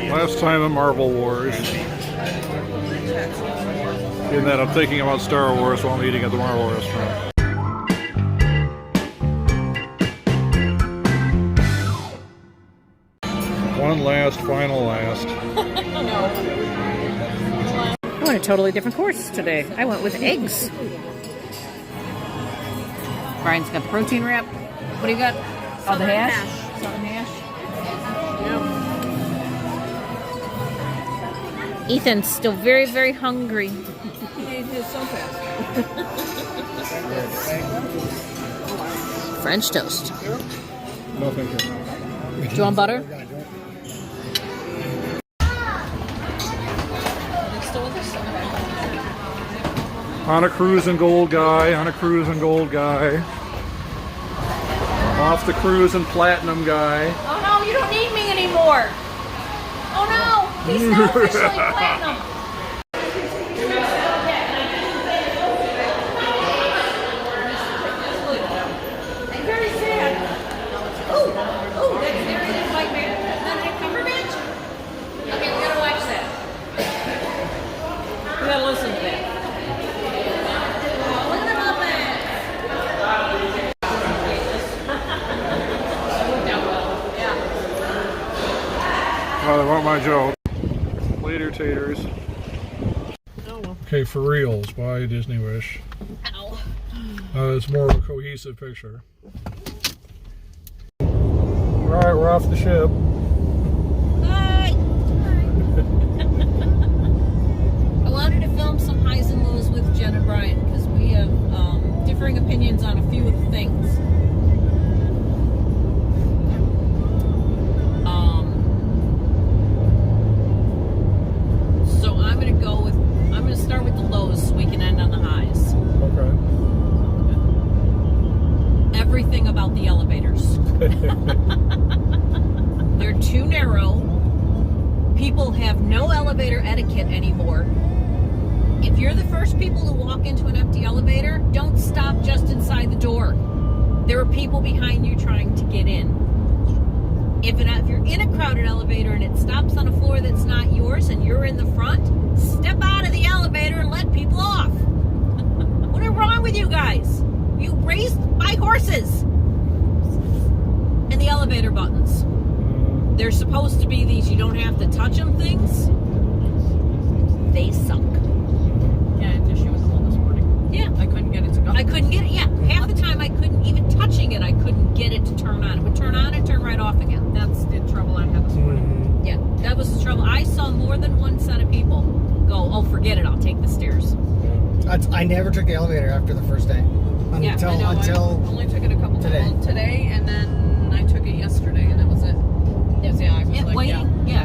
Last time in Marvel Wars. In that I'm thinking about Star Wars while I'm eating at the Marvel restaurant. One last, final last. I went a totally different course today. I went with eggs. Brian's got the protein wrap. What do you got? Oh, the hash? Southern hash. Yep. Ethan's still very, very hungry. He ate his so fast. French toast. No, thank you. Do you want butter? On a cruise and gold guy, on a cruise and gold guy. Off the cruise and platinum guy. Oh no, you don't need me anymore. Oh no, he's now officially platinum. I'm very sad. Oh, that's very white man. Benedict Cumberbatch? Okay, we gotta watch that. We gotta listen to that. Oh, they want my joke. Later, taters. Okay, for reals, why Disney Wish? Ow. It's more of a cohesive picture. Alright, we're off the ship. Hi! I wanted to film some highs and lows with Jen and Brian because we have differing opinions on a few of the things. So I'm going to start with the lows so we can end on the highs. Okay. Everything about the elevators. They're too narrow. People have no elevator etiquette anymore. If you're the first people to walk into an empty elevator, don't stop just inside the door. There are people behind you trying to get in. If you're in a crowded elevator and it stops on a floor that's not yours and you're in the front, step out of the elevator and let people off. What is wrong with you guys? You raised by horses. And the elevator buttons. They're supposed to be these you don't have to touch them things. They suck. Yeah, I had an issue with the one this morning. Yeah. I couldn't get it to go. I couldn't get it, yeah. Half the time I couldn't, even touching it, I couldn't get it to turn on. It would turn on and turn right off again. That's the trouble I had this morning. Yeah, that was the trouble. I saw more than one set of people go, oh, forget it, I'll take the stairs. I never took the elevator after the first day. Until I only took it a couple times today, and then I took it yesterday, and that was it.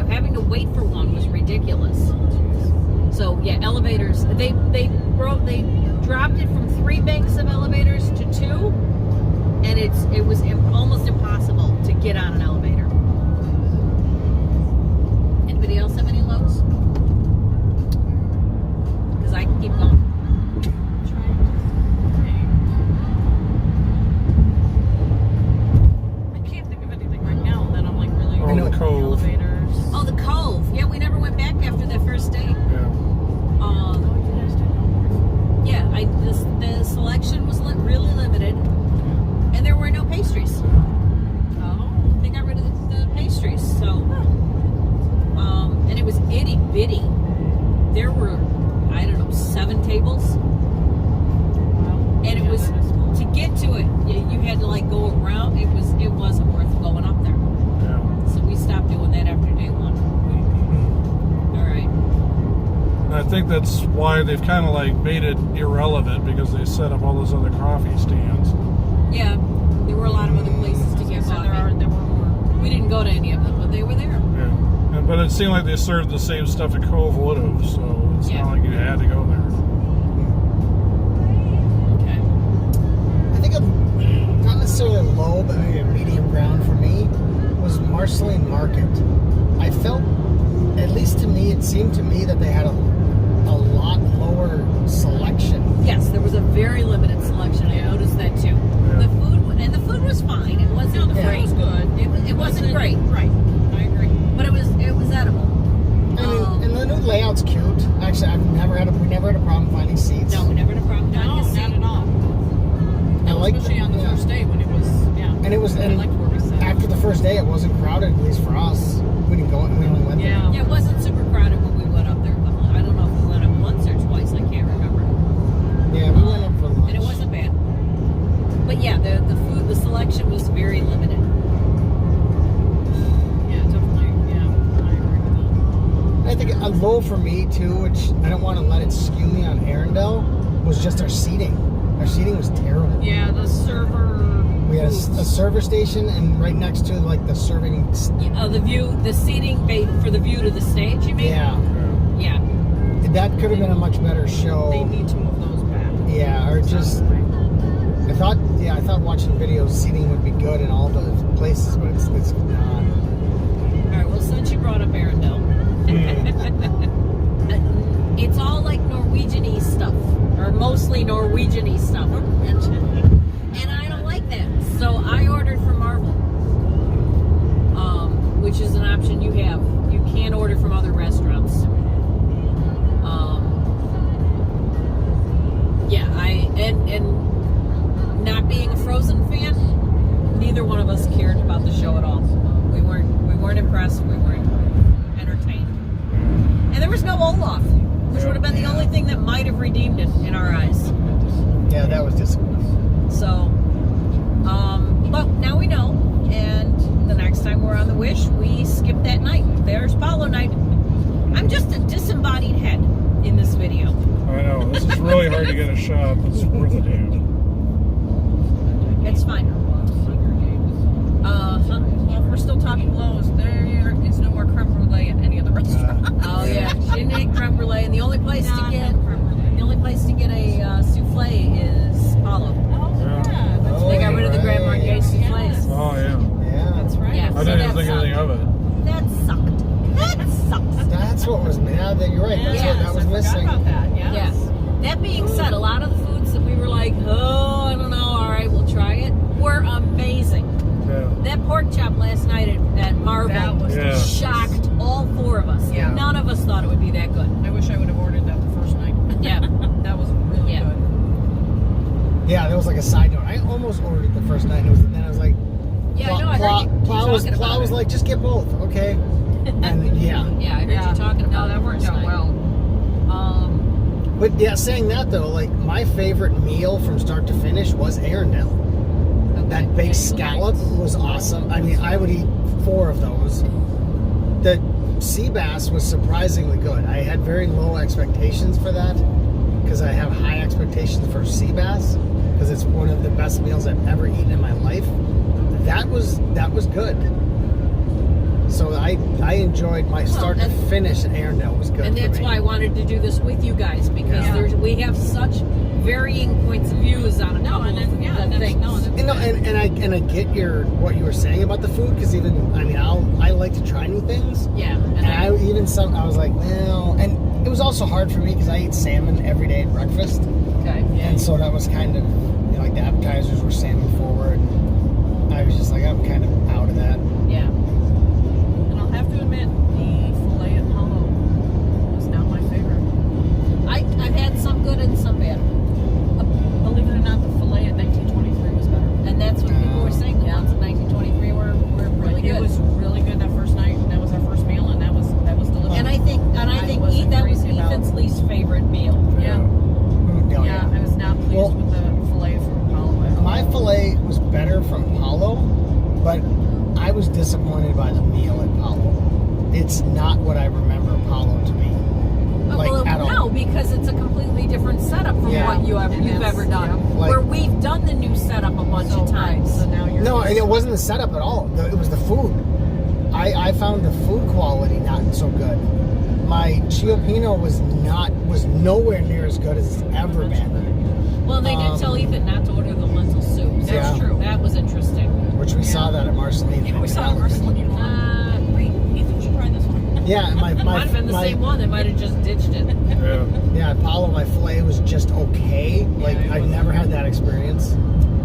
Having to wait for one was ridiculous. So yeah, elevators. They dropped it from 3 banks of elevators to 2, and it was almost impossible to get on an elevator. Anybody else have any lows? Because I can keep going. I can't think of anything right now that I'm like really Oh, the Cove. elevators. Oh, the Cove. Yeah, we never went back after that first day. Yeah. The selection was really limited, and there were no pastries. Oh. They got rid of the pastries, so and it was itty bitty. There were, I don't know, 7 tables, and it was to get to it. You had to like go around. It wasn't worth going up there. Yeah. So we stopped doing that after day 1. All right. And I think that's why they've kind of like made it irrelevant because they set up all those other coffee stands. Yeah, there were a lot of other places to get coffee. There were more. We didn't go to any of them, but they were there. Yeah. But it seemed like they served the same stuff that Cove would have, so it's not like you had to go there. Okay. I think not necessarily low, but maybe a medium ground for me was Marceline Market. I felt, at least to me, it seemed to me that they had a lot lower selection. Yes, there was a very limited selection. I noticed that too. Yeah. The food was fine. It wasn't The food great. was good. It wasn't great, Right. I agree. but it was edible. layout's cute. Actually, we never had a problem finding seats. No, we never had a problem finding a seat. not at all. I like Especially on the first day when it was, And it was, I liked where we sat. after the first day, it wasn't crowded, at least for us. We didn't go, we only went there. Yeah. Yeah, it wasn't super crowded when we went up there. I don't know if we went up once or twice. I can't remember. Yeah, we went up for lunch. And it wasn't bad. But yeah, the food, the selection was very limited. Yeah, definitely. Yeah, I agree with I think a low for me too, which I don't want to let it skew me on Arendelle, was just our seating. Our seating was terrible. that. Yeah, the server. We had a server station, and right next to like the serving. The view, the seating for the view to the stage, you mean? Yeah, Yeah. that could have been a much better show. They need to move those back. Yeah, or just. I thought watching videos seating would be good in all the places, but it's not. All right. Well, since you brought up Arendelle, it's all like Norwegian-y stuff, or mostly Norwegian-y stuff, and I don't like that. So I ordered from Marvel, which is an option you have. You can order from other restaurants. Yeah, and not being a Frozen fan, neither one of us cared about the show at all. We weren't impressed. We weren't entertained. And there was no Olaf, which would have been the only thing that might have redeemed it in our eyes. Yeah, that was disappointing. So, but now we know, and the next time we're on the Wish, we skip that night. There's Paulo night. I'm just a disembodied head in this video. I know, this is really hard to get a shot that's worth a damn. It's fine. Well, if we're still talking lows, there is no more creme brulee at any of the restaurants. Oh yeah, she didn't eat creme brulee, and the only place to get a souffle is Paulo. They got rid of the Grand Marnier souffles. Oh, yeah. Yeah, That's right. Yeah, I didn't even think anything of it. That sucked. That sucked. that's what was. Yeah, you're right. That's what that was missing. About that, yes. Yeah. That being said, a lot of the foods that we were like, oh, I don't know, all right, we'll try it, were amazing. Yeah. That pork chop last night at Marvel That was shocked all four of us. Yeah. None of us thought it would be that good. I wish I would have ordered that the first night. Yeah. That was really Yeah. good. Yeah, there was like a side note. I almost ordered it the first night, and then I was like, Yeah, I know. I heard you Plow talking about was it. like, just get both, okay? And yeah. Yeah, I heard you talking about no, it that worked first out night. well. But yeah, saying that though, like my favorite meal from start to finish was Arendelle. Okay. That baked scallop was awesome. I mean, I would eat 4 of those. The sea bass was surprisingly good. I had very low expectations for that because I have high expectations for sea bass because it's one of the best meals I've ever eaten in my life. That was good. So I enjoyed my start to finish at Arendelle was good. And that's why I wanted to do this with you guys because we have such varying points of views on a couple of things. And I get what you were saying about the food because even I like to try new things. Yeah. And I was like, well, and it was also hard for me because I eat salmon every day at breakfast. Okay. And so that was kind of like the appetizers were salmon forward. I was just like, I'm kind of out of that. Yeah. And I'll have to admit, the filet at Hollow was not my favorite. I've had some good and some bad. Believe it or not, the filet at 1923 was better. And that's what people were saying. The ones in 1923 were really good. It was really good that first night. That was our first meal, and that was delicious. And I think that was Ethan's least favorite meal. Yeah. Yeah. I was not pleased with the filet from Hollow. My filet was better from Paulo, but I was disappointed by the meal at Paulo. It's not what I remember Paulo to be. At all. No, because it's a completely different setup from what you've ever done. Like- where we've done the new setup a bunch of times. So now you're No, and it wasn't the setup at all. It was the food. I found the food quality not so good. My Chiopino was nowhere near as good as it's ever been. Well, they did tell Ethan not to order the lentil soup. That's true. That was interesting. Which we saw that at Marceline. Yeah, we saw it Marceline. Wait, Ethan should try this one. Yeah, Might have been the same one. They might have just ditched it. Yeah. Yeah, at Paulo, my filet was just okay. Like I've never had that experience.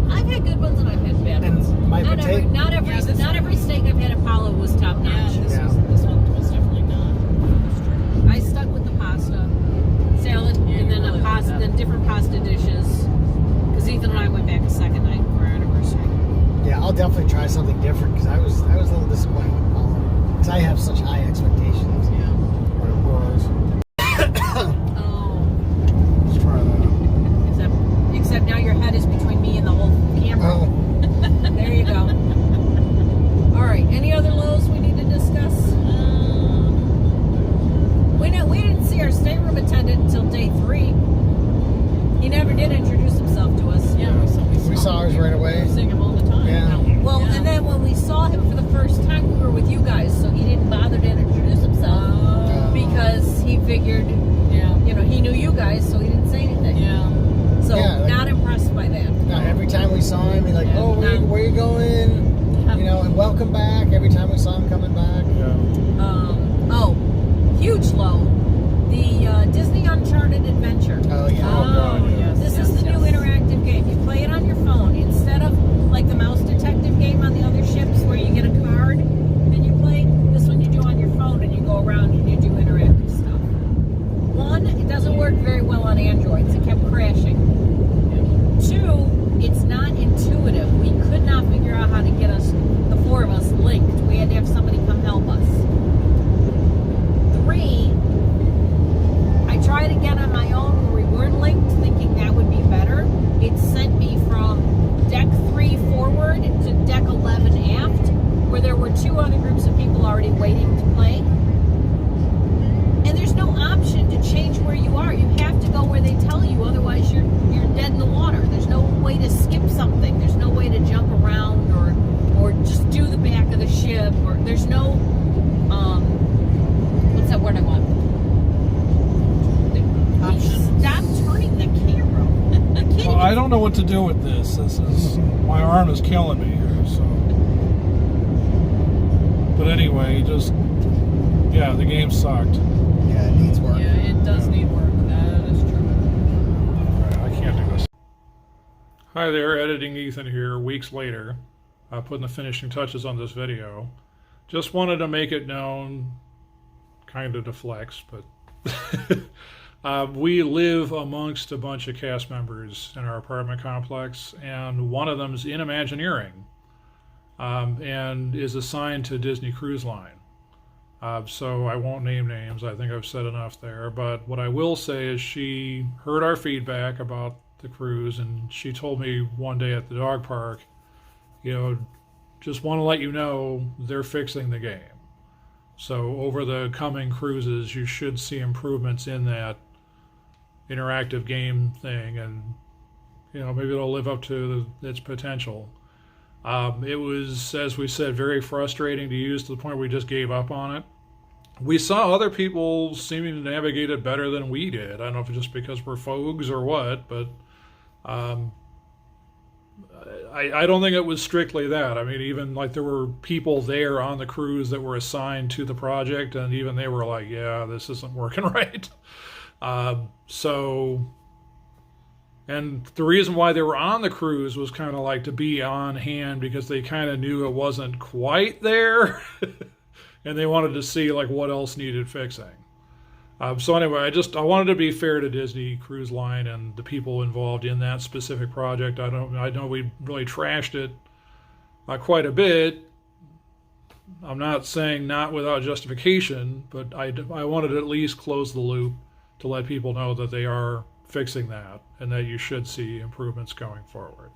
I've had good ones and I've had bad And ones. my Not every steak I've had at Paulo was top notch. This one was definitely not. That's true. I stuck with something different because I was a little disappointed with Apollo because I have such high expectations. Yeah. What it was. Oh. Let's try that. Except now your head is between me and the whole camera. Oh, There you go. All right. Any other lows we need to discuss? We didn't see our stateroom attendant until day 3. He never did introduce himself to us. Yeah, we saw ours right away. We're seeing him all the time. Yeah. Well, Yeah. and then when we saw him for the first time, we were with you guys, so he didn't bother to introduce himself because he figured, Yeah. he knew you guys, so he didn't say anything. Yeah. So Yeah, like- not impressed by that. No, every time we saw him, he'd like, Yeah. oh, where you going? And welcome back. Every time we saw him coming back. Yeah. Huge low. The Disney Uncharted Adventure. Oh, yeah. Oh, God, yeah. yes. This yes, is the yes. new interactive game. You play it on your phone instead of like the mouse detective game on the other ships where you get a card and you play. This one you do on your phone and you go around and you do interactive stuff. One, it doesn't work very well on Androids. It kept crashing. 2, it's not intuitive. We could not figure out how to get us, the 4 of us, linked. We had to have somebody come help us. 3, I tried again on my own where we weren't linked, thinking that would be better. It sent me from deck 3 forward to deck 11 aft, where there were 2 other groups of people already waiting to play. And there's no option to change where you are. You have to go where they tell you, otherwise you're dead in the water. There's no way to skip something. There's no way to jump around or just do the back of the ship, or there's no what's that word I want? Stop turning the camera. Well, I don't know what to do with this. My arm is killing me here. So, but anyway, the game sucked. Yeah, it needs work. Yeah, it does need work. That is true. All right, I can't do this. Hi there, editing Ethan here. Weeks later, putting the finishing touches on this video. Just wanted to make it known, kind of to flex, but we live amongst a bunch of cast members in our apartment complex, and one of them's in Imagineering, and is assigned to Disney Cruise Line. So I won't name names. I think I've said enough there. But what I will say is she heard our feedback about the cruise, and she told me one day at the dog park, just want to let you know they're fixing the game. So over the coming cruises, you should see improvements in that interactive game thing, and maybe it'll live up to its potential. It was, as we said, very frustrating to use to the point where we just gave up on it. We saw other people seeming to navigate it better than we did. I don't know if it's just because we're fogs or what, but I don't think it was strictly that. I mean, even like there were people there on the cruise that were assigned to the project, and even they were like, yeah, this isn't working right. And the reason why they were on the cruise was kind of like to be on hand because they kind of knew it wasn't quite there and they wanted to see like what else needed fixing. So anyway, I wanted to be fair to Disney Cruise Line and the people involved in that specific project. I know we really trashed it quite a bit. I'm not saying not without justification, but I wanted to at least close the loop to let people know that they are fixing that and that you should see improvements going forward.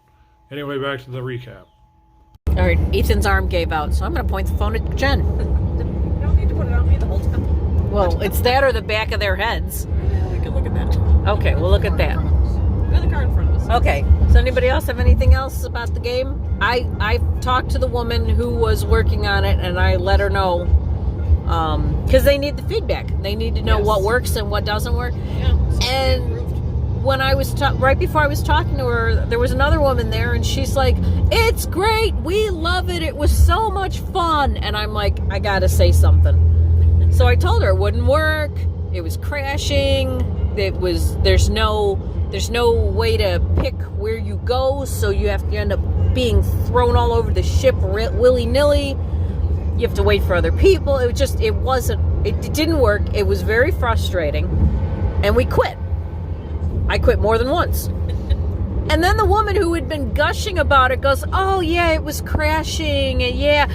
Anyway, back to the recap. All right, Ethan's arm gave out, so I'm going to point the phone at Jen. You don't need to put it on me the whole time. Well, it's that or the back of their heads. We can look at that. Okay, we'll look at that. We have the car in front of us. Okay, does anybody else have anything else about the game? I talked to the woman who was working on it, and I let her know, because they need the feedback. They need to know Yes. what works and what doesn't work. Yeah. And when I was right before I was talking to her, there was another woman there, and she's like, "It's great. We love it. It was so much fun." And I'm like, I gotta say something. So I told her it wouldn't work. It was crashing. There's no way to pick where you go, so you end up being thrown all over the ship willy-nilly. You have to wait for other people. It didn't work. It was very frustrating, and we quit. I quit more than once. And then the woman who had been gushing about it goes, oh yeah, it was crashing, and yeah,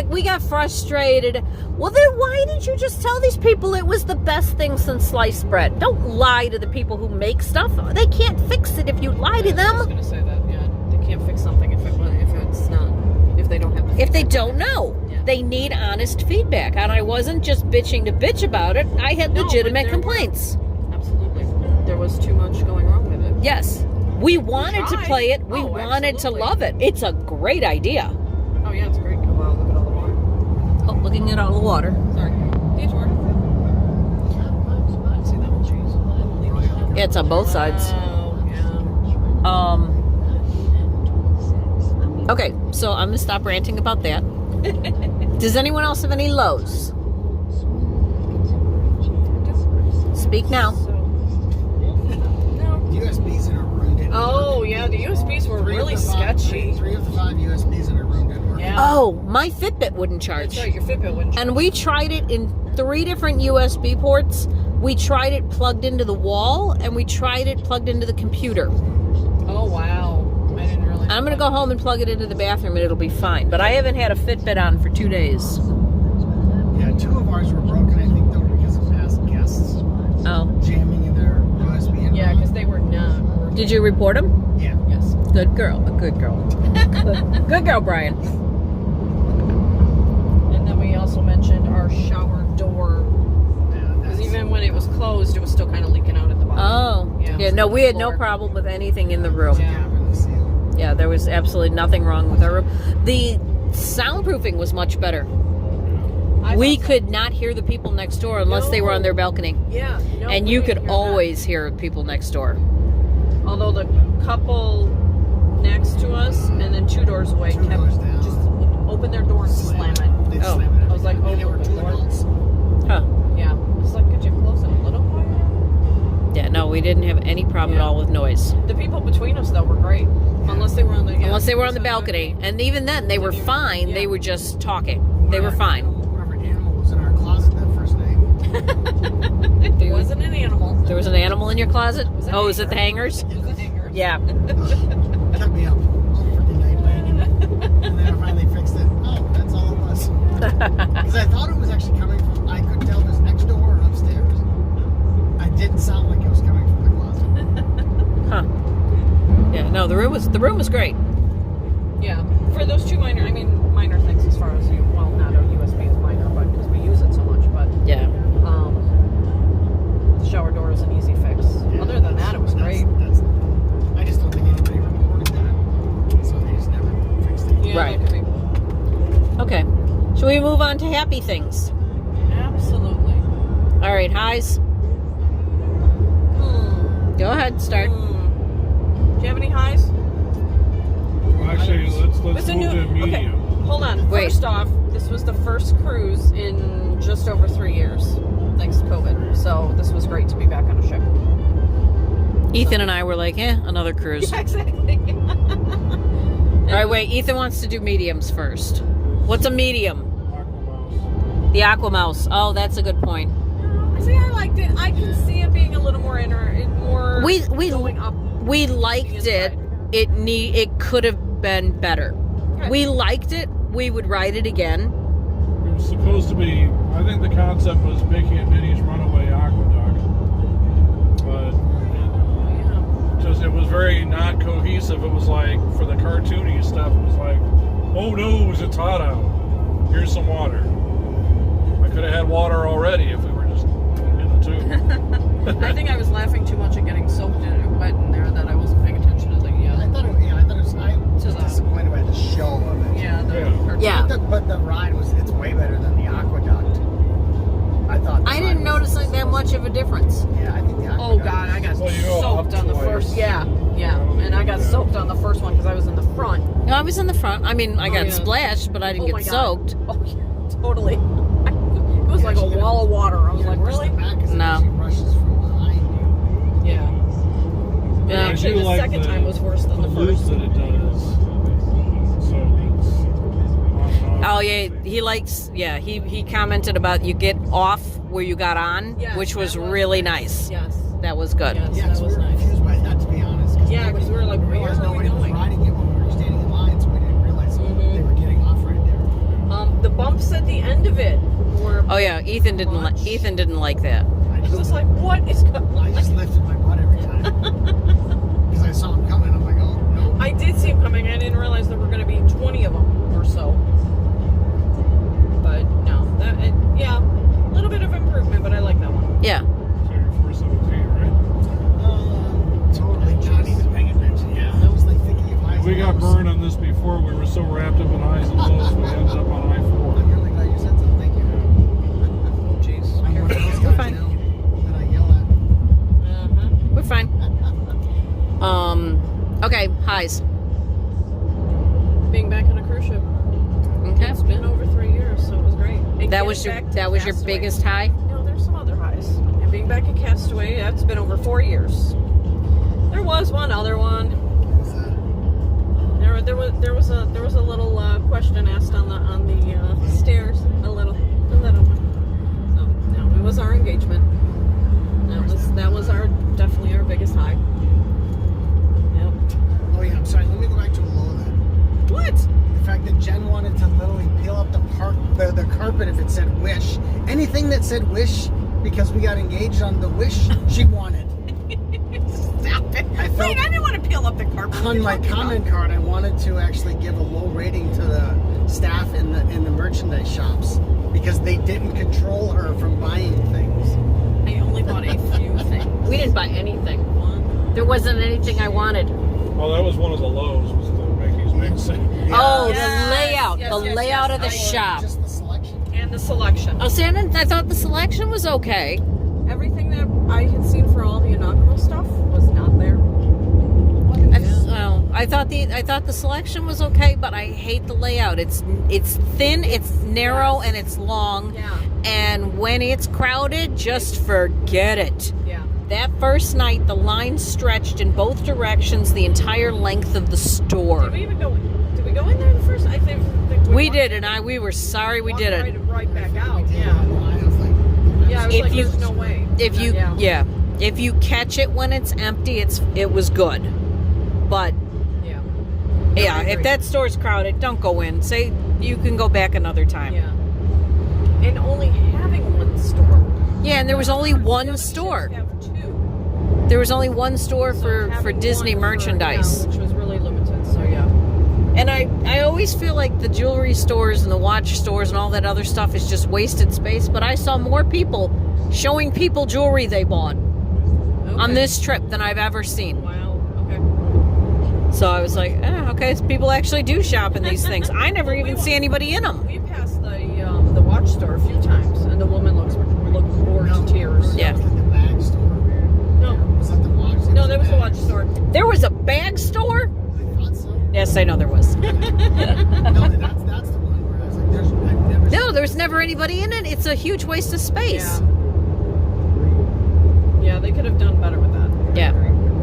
we got frustrated. Well then why didn't you just tell these people it was the best thing since sliced bread? Don't lie to the people who make stuff. They can't fix it if you lie to I was them. going to say that, yeah. They can't fix something if it's not, if they don't have the If they feedback. don't know. Yeah. They need honest feedback. And I wasn't just bitching to bitch about it. I had No, but legitimate there complaints. Absolutely. There was too much going wrong with it. Yes. We wanted to tried. play it. We Oh, wanted absolutely. to love it. It's a great idea. Oh, yeah, it's great. Wow, look at all the water. Oh, looking at all the water. Sorry. Detour. See that one, cheese. Yeah, it's on both sides. Oh, yeah. Okay, so I'm going to stop ranting about that. Does anyone else have any lows? Speak now. So, no. USBs in our room didn't Oh, work. yeah, the USBs were Three of really the five- sketchy. Three of the 5 USBs in our room didn't work. Yeah. Oh, my Fitbit wouldn't charge. That's right, your Fitbit wouldn't And we tried it in 3 different USB ports. We tried it plugged into the wall, and we tried it plugged into the computer. Oh, wow. I didn't really. I'm going to go home and plug it into the bathroom, and it'll be fine. But I haven't had a Fitbit on for 2 days. Yeah, 2 of ours were broken. I think they were because of past guests Oh. jamming in their USB. in Yeah, because they were not working. Did you report them? Yeah. Yes. Good girl. A good girl. Good girl, Brian. And then we also mentioned our shower door. Because even when it was closed, it was still kind of leaking out at the bottom. Oh. Yeah, no, we had no Floor. problem with anything in the room. Yeah. Yeah, there was absolutely nothing wrong with our room. The soundproofing was much better. I We thought so. could not hear the people next door unless they were on their balcony. Yeah. No, And we you didn't could hear always hear people next door. that. Although the couple next to us and then 2 doors away 2 kept doors down. just open their door and slam it. They'd Oh. slam it. I was like, And they oh, were 2 Lord. adults. Huh. Yeah. It's like, could you close it a little more? Yeah, no, we didn't have any problem at Yeah. all with noise. The people between us, though, were great. Unless they were on the Unless they were on the balcony. And even then, they were fine. Yeah. They were just talking. They were fine. Whatever animal was in our closet that first night. There wasn't an animal. There was an animal in your closet? Was it Oh, is it the hangers? hangers? It was a hanger. Yeah. Kept me up all freaking night banging. And then I finally fixed it. Oh, that's all it was. Because I thought it was actually coming from, I could tell it was next door or upstairs. It didn't sound like it was coming from the closet. Huh. Yeah, no, the room was great. Yeah. For those 2 minor things as far as, well, not a USB is minor, but because we use it so much, but Yeah. the shower door is an easy fix. Yeah, Other than that, it was great. I just don't think anybody reported that. So they just never fixed it. Yeah, Right. that could be. Okay. Shall we move on to happy things? Absolutely. All right, highs. Go ahead, start. Do you have any highs? Well, actually, let's It's a move to okay. medium. Hold on. Wait. First off, this was the first cruise in just over 3 years, thanks to COVID. So this was great to be back on a ship. Ethan and I were like, another cruise. Yeah, exactly. All right, wait. Ethan wants to do mediums first. What's a medium? Aquamouse. The Aquamouse. Oh, that's a good point. See, I liked it. I can see it being a little more more We going up. we liked it. It could have been better. Okay. We liked it. We would ride it again. It was supposed to be, I think the concept was making it Minnie's Runaway Aqueduct. But it was very not cohesive. It was like, for the cartoony stuff, it was like, oh no, it's hot out. Here's some water. I could have had water already if we were just in the tube. I think I was laughing too much at getting soaked and wet in there that I wasn't paying attention to the I thought it was, I was To the- disappointed by the show of it. Yeah. But the ride it's way better than the aqueduct. I thought. I didn't notice like that much of a difference. Yeah, I think the aqueduct. Oh God, I got Well, you go soaked up on the twice. first. Yeah, and I got soaked on the first one because I was in the front. No, I was in the front. I mean, I got yeah. splashed, but I didn't Oh my get God. soaked. Oh yeah, totally. It was like a wall of water. I was like, really? No. She rushes from behind you. Yeah. And Yeah. I actually, do the like second time was worse than the loop first. that it does. So it's on and off. Oh yeah, he likes. Yeah, he commented about you get off where you got on, Yes, which was that really nice. Yes. That was good. Yes, Yeah, that so was we were nice. confused by that, to be honest, because Yeah, because we were like, where realized are we nobody was going? riding it when we were standing in line, so we didn't realize they were getting off right there. The bumps at the end of it were. Oh yeah, Ethan didn't like that. I I was just like, what is going on? I just lifted my butt every time because I saw him coming. I'm like, oh no. I did see him coming. I didn't realize there were going to be 20 of them or so. But no, yeah, a little bit of improvement, but I like that one. Yeah. So you're 417, right? Totally not even paying attention. Yeah, I was like thinking of highs We and got lows. burned on this before. We were so wrapped up in highs and lows, we ended up on I'm I-4. really glad you said something. Thank you. Oh, jeez. I'm one of those We're guys fine. now that I yell at. We're fine. Okay, highs. Being back on a cruise ship. Okay. It's been over 3 years, so it was great. And That was getting your back to Castaway. biggest high? No, there's some other highs. And being back at Castaway, that's been over 4 years. There was one other one. There was a little question asked on the stairs. A little one. So no, it was our engagement. That was definitely our biggest high. Yep. Oh yeah, I'm sorry. Let me go back to a low then. What? The fact that Jen wanted to literally peel up the carpet if it said wish. Anything that said wish, because we got engaged on the wish, she wanted. Stop it! I felt- Wait, I didn't want to peel up the carpet. What are On you my talking comment about? card, I wanted to actually give a low rating to the staff in the merchandise shops because they didn't control her from buying things. I only bought a few things. We didn't buy anything. There wasn't anything I wanted. Well, that was one of the lows, was the Mickey's Big City. Oh, Yes, the layout. yes, the yes, layout yes. of the I shop. Just the selection. And the selection. Oh, see, I thought the selection was okay. Everything that I had seen for all the inaugural stuff was not there. I thought the selection was okay, but I hate the layout. It's thin, it's narrow, and it's long. Yeah. And when it's crowded, just forget it. Yeah. That first night, the line stretched in both directions the entire length of the store. Did we even go? Did we go in there the first? I think We walked- did, and we were sorry we walked did it. Right back out. Yeah. Yeah. I was like, Yeah. I was If like, you- there's no way. If you Yeah. if you catch it when it's empty, it was good. But Yeah. yeah, I if agree. that store's crowded, don't go in. Say you can go back another time. Yeah. And only having one store. Yeah, and there was only The one other store. ships have two. There was only one store So for having Disney one for- merchandise. yeah, which was really limited. So yeah. And I always feel like the jewelry stores and the watch stores and all that other stuff is just wasted space. But I saw more people showing people jewelry they bought on Okay. this trip than I've ever seen. Wow. Okay. So I was like, okay, so people actually do shop in these things. I never even see anybody in them. We passed the watch store a few times, and the woman looked bored no, to tears. Yeah. That was like the bag store. No. Was that the watch? No, that was the watch store. There was a bag store? I thought so. Yes, I know there was. No, that's the one where I was like, I've never No, there's never anybody in it. It's a huge waste of space. Yeah, they could have done better with that. Yeah.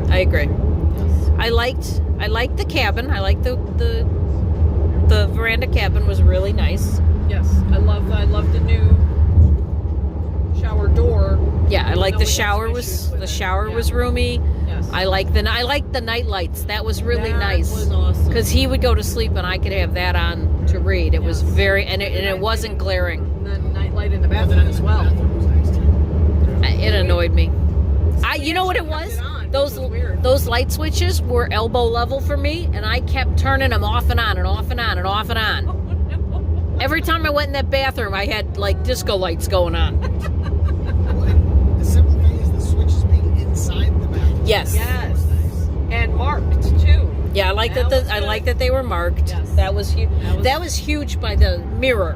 I agree. Yes. I liked the cabin. I liked the veranda cabin was really nice. Yes. I love the new shower door. Yeah, I like No, the we had shower some was issues with the it. shower Yeah. was roomy. Yes. I like the night lights. That was really That nice. was awesome. Because he would go to sleep and I could have that on to read. It was Yes. very and it wasn't glaring. And then night light in the bathroom as well. Bathroom was nice too. It annoyed me. We You know what it actually kept was? it on, Those which was weird. those light switches were elbow level for me, and I kept turning them off and on and off and on and off and on. Every time I went in that bathroom, I had like disco lights going on. Well, and the simple thing is the switches being inside the bathroom. Yes. Yes. Was nice. And marked too. Yeah, I like That that. was I good. like that they were marked. Yes. That was huge. That was- That was huge by the mirror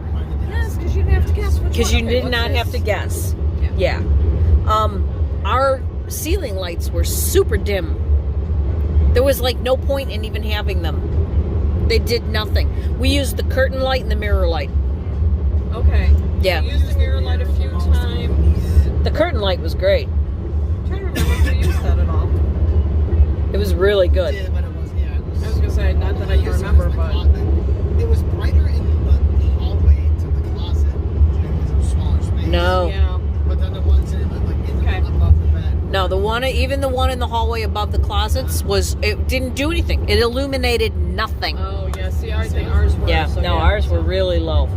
Yes, because you didn't have to guess which because one. you Okay, did what's not this? have to guess. Yeah. Yeah. Our ceiling lights were super dim. There was like no point in even having them. They did nothing. We used the curtain light and the mirror light. Okay. Yeah. I used the mirror light a few times. The curtain light was great. I'm trying to remember if we used that at all. It was really good. Yeah, but it was, yeah, it was. I was gonna say, not that I can used it remember, as the but closet. It was brighter in the hallway to the closet because it was smaller space. No. yeah. But then the ones in, like in Okay. the, above the bed No, even the one in the hallway above the closets it didn't do anything. It illuminated nothing. Oh yeah, see, I think ours were. Yeah, so, no, ours were really low.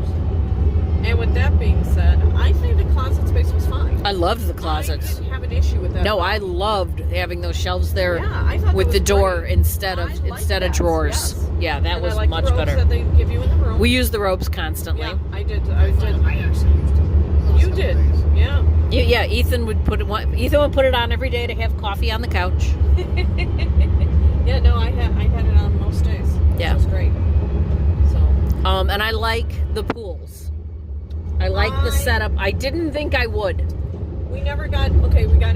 And with that being said, I think the closet space was fine. I loved the I closets. didn't have an issue with that. No, I loved having those shelves there Yeah, I thought with that the was door great. instead I of liked that, drawers. yes. Yeah, that And was I like much the ropes better. that they give you in the room. We use the ropes constantly. Yeah, I did. I actually used them. You did. Yeah. Yeah, Ethan would put it on every day to have coffee on the couch. Yeah, no, I had it on most days. Yeah. It was great. So. And I like the pools. I like the setup. I didn't think I would. We got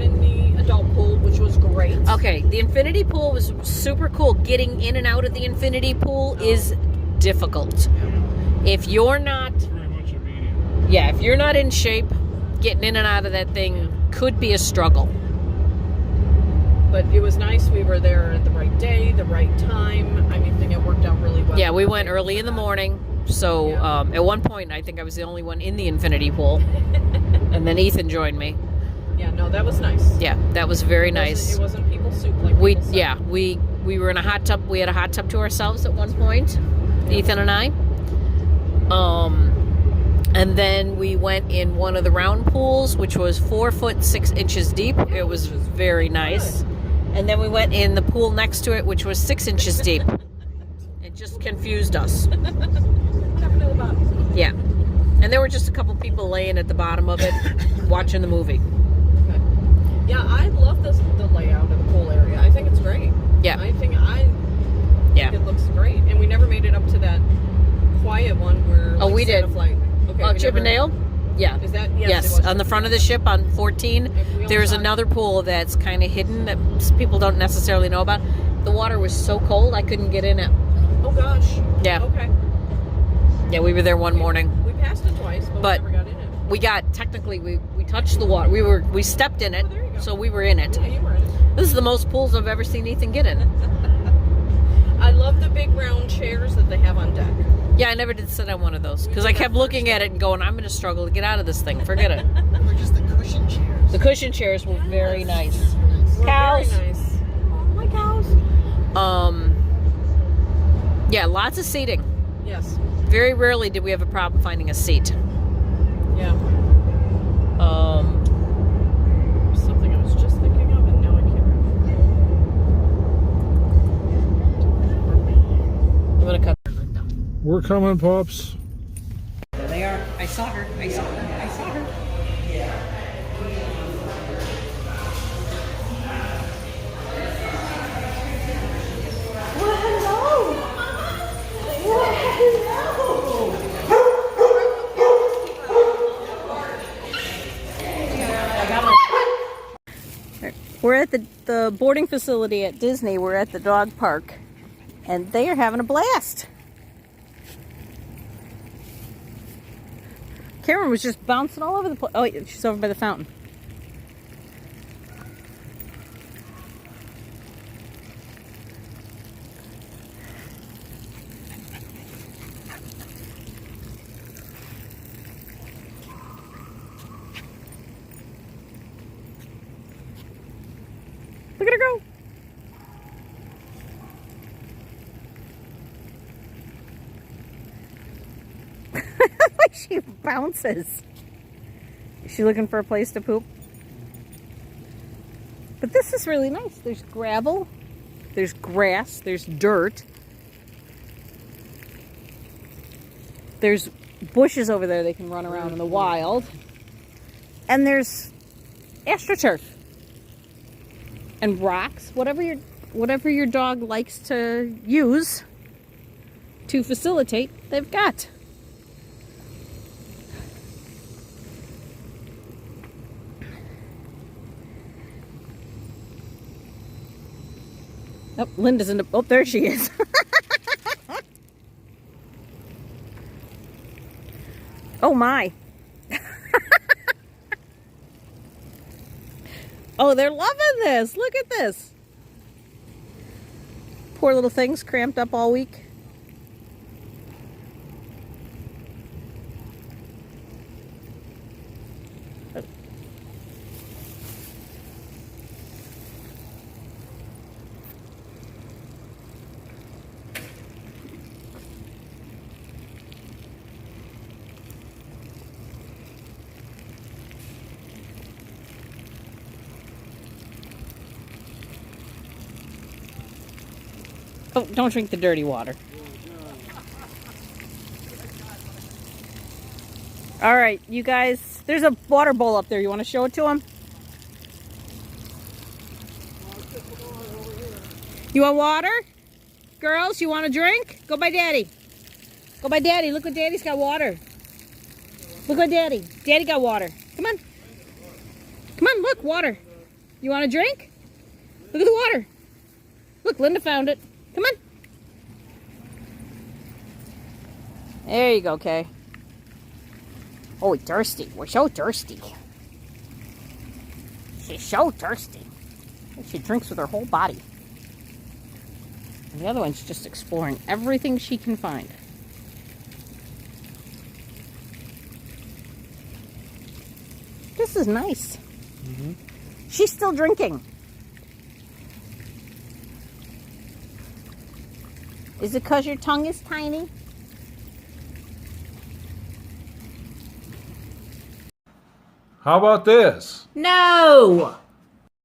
in the adult pool, which was great. Okay, the infinity pool was super cool. Getting in and out of the infinity pool is difficult. If you're not, It's very much a medium. yeah, if you're not in shape, getting in and out of that thing could be a struggle. But it was nice. We were there at the right day, the right time. I think it worked out really well. Yeah, we went early in the morning. So at one point, I think I was the only one in the infinity pool, and then Ethan joined me. Yeah, no, that was nice. Yeah, that was very nice. It wasn't people soup like people said. We were in a hot tub. We had a hot tub to ourselves at one point, Ethan and I. And then we went in one of the round pools, which was 4 foot 6 inches deep. It was very nice. And then we went in the pool next to it, which was 6 inches deep. It just confused us. What happened to the bottom? Yeah. And there were just a couple people laying at the bottom of it, watching the movie. Okay. Yeah, I love the layout of the pool area. I think it's great. Yeah. I think Yeah. it looks great. And we never made it up to that quiet one where Oh, we Santa did. Flight. Okay, Oh, we Chip and never- Dale? Yeah. Is that Yes, it was on the front of the ship on 14, we there's all saw- another pool that's kind of hidden that people don't necessarily know about. The water was so cold, I couldn't get in it. Oh gosh. Yeah. Okay. Yeah, we were there one morning. We passed it twice, but we never got in it. We got, technically, we touched the water. We stepped in it, Oh, there you go. so we were in it. Yeah, you were in it. This is the most pools I've ever seen Ethan get in. I love the big round chairs that they have on deck. Yeah, I never did sit on one of those because I kept looking at it and going, I'm going to struggle to get out of this thing. Forget it. Or just the cushion chairs. The cushion chairs were very nice. Were Cows. Very nice. Oh, my cows. Yeah, lots of seating. Yes. Very rarely did we have a problem finding a seat. Yeah. Something I was just thinking of, and now I can't remember. I'm going to cut. We're coming, pups. There they are. I saw her. I saw her. I saw her. We're at the boarding facility at Disney. We're at the dog park, and they are having a blast. Cameron was just bouncing all over the place. Oh, wait, she's over by the fountain. Look at her go. She bounces. Is she looking for a place to poop? But this is really nice. There's gravel, there's grass, there's dirt. There's bushes over there they can run around in the wild. And there's astroturf. And rocks, whatever your dog likes to use to facilitate, they've got. Oh, Linda's in the... Oh, there she is. Oh, my. Oh, they're loving this. Look at this. Poor little things cramped up all week. Don't drink the dirty water. All right, you guys, there's a water bowl up there. You want to show it to him? You want water? Girls, you want a drink? Go by Daddy. Go by Daddy. Look what Daddy's got water. Look what Daddy. Daddy got water. Come on. Come on, look, water. You want a drink? Look at the water. Look, Linda found it. Come on. There you go, Kay. Oh, we're thirsty. We're so thirsty. She's so thirsty. She drinks with her whole body. And the other one's just exploring everything she can find. This is nice. Mm-hmm. She's still drinking. Is it because your tongue is tiny? How about this? No!